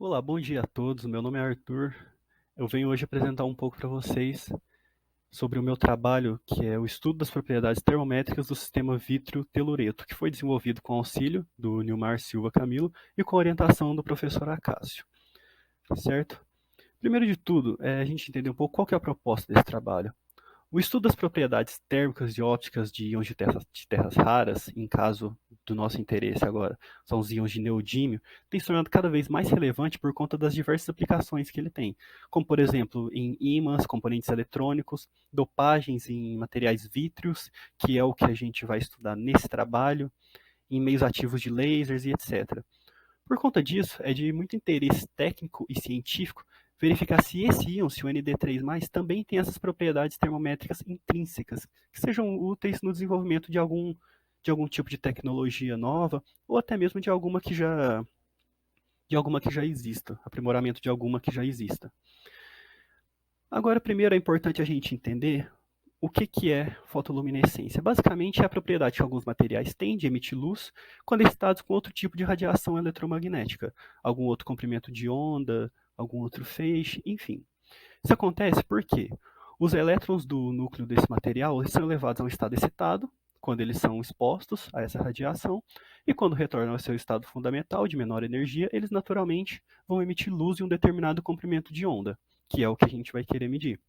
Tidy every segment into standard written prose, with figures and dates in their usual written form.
Olá, bom dia a todos. Meu nome é Arthur. Eu venho hoje apresentar um pouco para vocês sobre o meu trabalho, que é o estudo das propriedades termométricas do sistema vítreo-telureto, que foi desenvolvido com auxílio do Nilmar Silva Camilo e com orientação do professor Acácio, certo? Primeiro de tudo, a gente entender um pouco qual que é a proposta desse trabalho. O estudo das propriedades térmicas e ópticas de íons de terras raras, em caso do nosso interesse agora, são os íons de neodímio, tem se tornado cada vez mais relevante por conta das diversas aplicações que ele tem, como por exemplo em ímãs, componentes eletrônicos, dopagens em materiais vítreos, que é o que a gente vai estudar nesse trabalho, em meios ativos de lasers e etc. Por conta disso, é de muito interesse técnico e científico verificar se esse íon, se o ND3+, também tem essas propriedades termométricas intrínsecas, que sejam úteis no desenvolvimento de algum tipo de tecnologia nova, ou até mesmo de alguma que já exista, aprimoramento de alguma que já exista. Agora, primeiro é importante a gente entender o que é fotoluminescência. Basicamente, é a propriedade que alguns materiais têm de emitir luz quando excitados com outro tipo de radiação eletromagnética, algum outro comprimento de onda, algum outro feixe, enfim. Isso acontece porque os elétrons do núcleo desse material são levados a um estado excitado, quando eles são expostos a essa radiação, e quando retornam ao seu estado fundamental de menor energia, eles naturalmente vão emitir luz em um determinado comprimento de onda, que é o que a gente vai querer medir.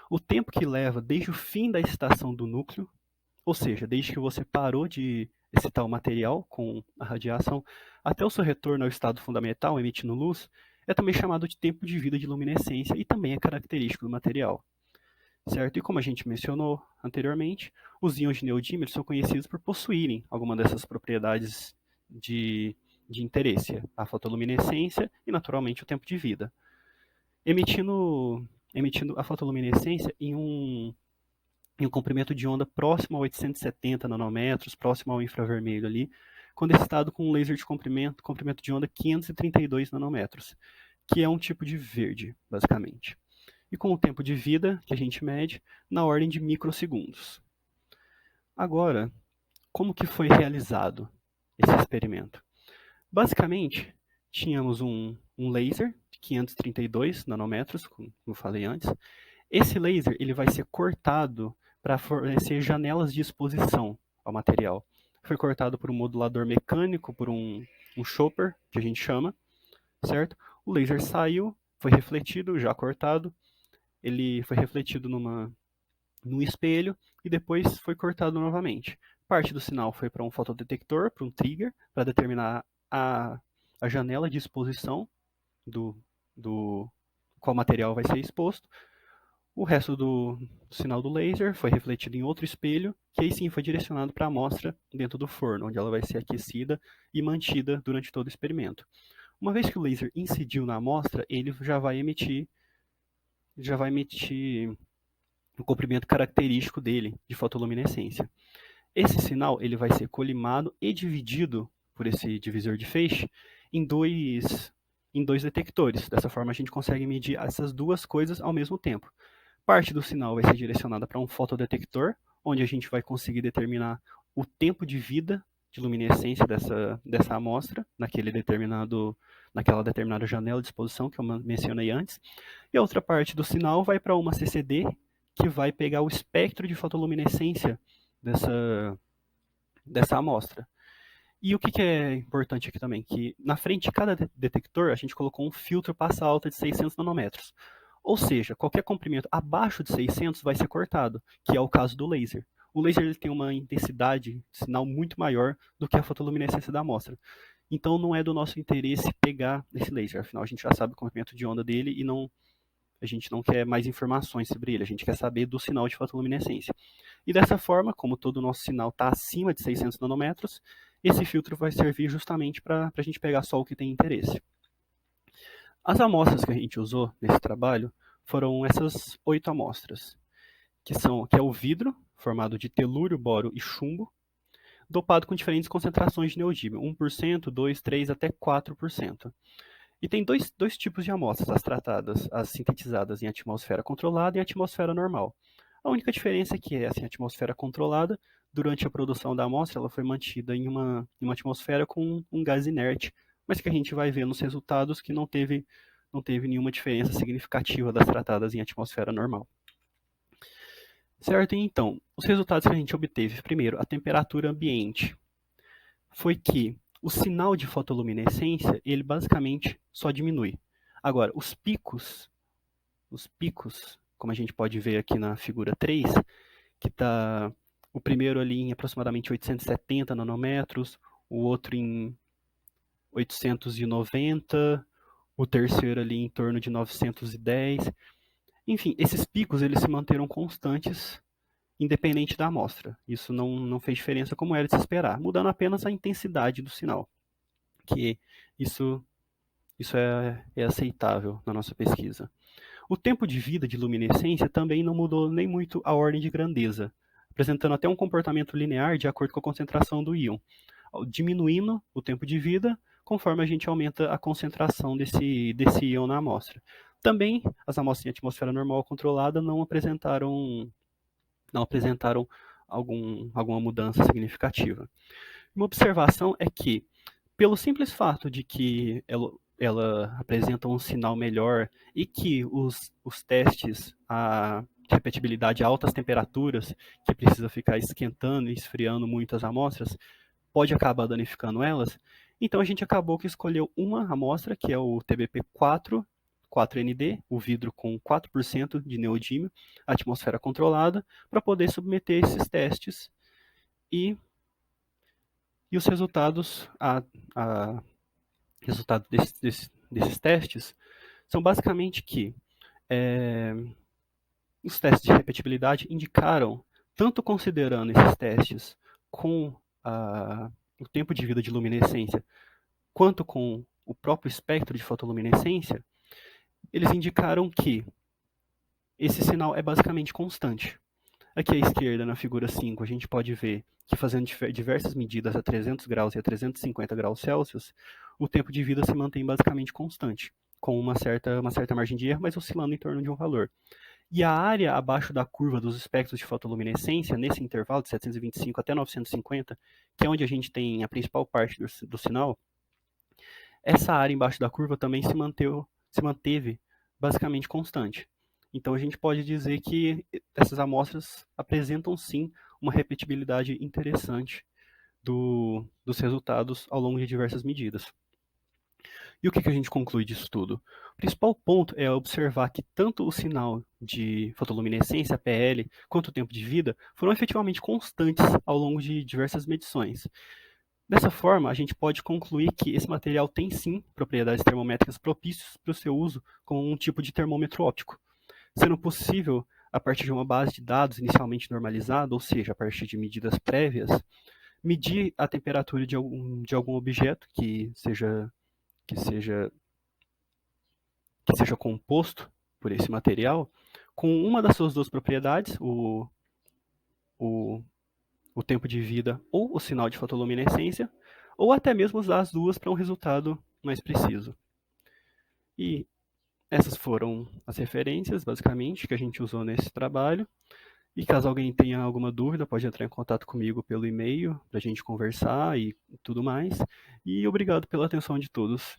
O tempo que leva desde o fim da excitação do núcleo, ou seja, desde que você parou de excitar o material com a radiação, até o seu retorno ao estado fundamental, emitindo luz, é também chamado de tempo de vida de luminescência e também é característico do material, certo? E como a gente mencionou anteriormente, os íons de neodímero são conhecidos por possuírem alguma dessas propriedades de, de interesse, a fotoluminescência e, naturalmente, o tempo de vida, emitindo, emitindo a fotoluminescência em um comprimento de onda próximo a 870 nanômetros, próximo ao infravermelho ali, quando excitado com um laser de comprimento de onda 532 nanômetros, que é um tipo de verde, basicamente. E com o tempo de vida, que a gente mede, na ordem de microsegundos. Agora, como que foi realizado esse experimento? Basicamente, tínhamos um laser de 532 nanômetros, como eu falei antes. Esse laser ele vai ser cortado para fornecer janelas de exposição ao material. Foi cortado por um modulador mecânico, por um chopper, que a gente chama, certo? O laser saiu, foi refletido, já cortado, ele foi refletido num espelho e depois foi cortado novamente. Parte do sinal foi para um fotodetector, para um trigger, para determinar a janela de exposição do, do qual material vai ser exposto. O resto do sinal do laser foi refletido em outro espelho, que aí sim foi direcionado para a amostra dentro do forno, onde ela vai ser aquecida e mantida durante todo o experimento. Uma vez que o laser incidiu na amostra, ele já vai emitir o comprimento característico dele de fotoluminescência. Esse sinal ele vai ser colimado e dividido por esse divisor de feixe em dois detectores. Dessa forma, a gente consegue medir essas duas coisas ao mesmo tempo. Parte do sinal vai ser direcionada para um fotodetector, onde a gente vai conseguir determinar o tempo de vida de luminescência dessa amostra naquela determinada janela de exposição que eu mencionei antes. E a outra parte do sinal vai para uma CCD, que vai pegar o espectro de fotoluminescência dessa amostra. E o que é importante aqui também? Que na frente de cada detector a gente colocou um filtro passa-alta de 600 nanômetros. Ou seja, qualquer comprimento abaixo de 600 vai ser cortado, que é o caso do laser. O laser ele tem uma intensidade de sinal muito maior do que a fotoluminescência da amostra. Então não é do nosso interesse pegar esse laser, afinal a gente já sabe o comprimento de onda dele e a gente não quer mais informações sobre ele, a gente quer saber do sinal de fotoluminescência. E dessa forma, como todo o nosso sinal está acima de 600 nanômetros, esse filtro vai servir justamente para a gente pegar só o que tem interesse. As amostras que a gente usou nesse trabalho foram essas 8 amostras, que é o vidro, formado de telúrio, boro e chumbo, dopado com diferentes concentrações de neodímio, 1%, 2%, 3% até 4%. E tem dois tipos de amostras, as tratadas, as sintetizadas em atmosfera controlada e atmosfera normal. A única diferença é que essa em atmosfera controlada, durante a produção da amostra, ela foi mantida em uma atmosfera com um gás inerte, mas que a gente vai ver nos resultados que não teve nenhuma diferença significativa das tratadas em atmosfera normal. Certo? Então, os resultados que a gente obteve, primeiro, a temperatura ambiente, foi que o sinal de fotoluminescência, ele basicamente só diminui. Agora, os picos, como a gente pode ver aqui na figura 3, que está o primeiro ali em aproximadamente 870 nanômetros, o outro em 890, o terceiro ali em torno de 910. Enfim, esses picos eles se manteram constantes independente da amostra. Isso não fez diferença como era de se esperar, mudando apenas a intensidade do sinal, que isso é aceitável na nossa pesquisa. O tempo de vida de luminescência também não mudou nem muito a ordem de grandeza, apresentando até um comportamento linear de acordo com a concentração do íon, diminuindo o tempo de vida conforme a gente aumenta a concentração desse íon na amostra. Também, as amostras em atmosfera normal controlada não apresentaram alguma mudança significativa. Uma observação é que, pelo simples fato de que ela apresenta um sinal melhor e que os testes de repetibilidade a altas temperaturas, que precisa ficar esquentando e esfriando muito as amostras, pode acabar danificando elas, então a gente acabou que escolheu uma amostra, que é o TBP4, 4ND, o vidro com 4% de neodímio, atmosfera controlada, para poder submeter esses testes e os resultados, resultado desses testes são basicamente que os testes de repetibilidade indicaram, tanto considerando esses testes com o tempo de vida de luminescência, quanto com o próprio espectro de fotoluminescência, eles indicaram que esse sinal é basicamente constante. Aqui à esquerda, na figura 5, a gente pode ver que fazendo diversas medidas a 300 graus e a 350 graus Celsius, o tempo de vida se mantém basicamente constante, com uma certa margem de erro, mas oscilando em torno de um valor. E a área abaixo da curva dos espectros de fotoluminescência, nesse intervalo de 725 até 950, que é onde a gente tem a principal parte do sinal, essa área embaixo da curva também se manteve basicamente constante. Então a gente pode dizer que essas amostras apresentam sim uma repetibilidade interessante dos resultados ao longo de diversas medidas. E o que a gente conclui disso tudo? O principal ponto é observar que tanto o sinal de fotoluminescência, PL, quanto o tempo de vida foram efetivamente constantes ao longo de diversas medições. Dessa forma, a gente pode concluir que esse material tem sim propriedades termométricas propícias para o seu uso como um tipo de termômetro óptico, sendo possível, a partir de uma base de dados inicialmente normalizada, ou seja, a partir de medidas prévias, medir a temperatura de algum objeto que seja composto por esse material, com uma das suas duas propriedades, o tempo de vida ou o sinal de fotoluminescência, ou até mesmo usar as duas para um resultado mais preciso. E essas foram as referências, basicamente, que a gente usou nesse trabalho. E caso alguém tenha alguma dúvida, pode entrar em contato comigo pelo e-mail para a gente conversar e tudo mais. E obrigado pela atenção de todos.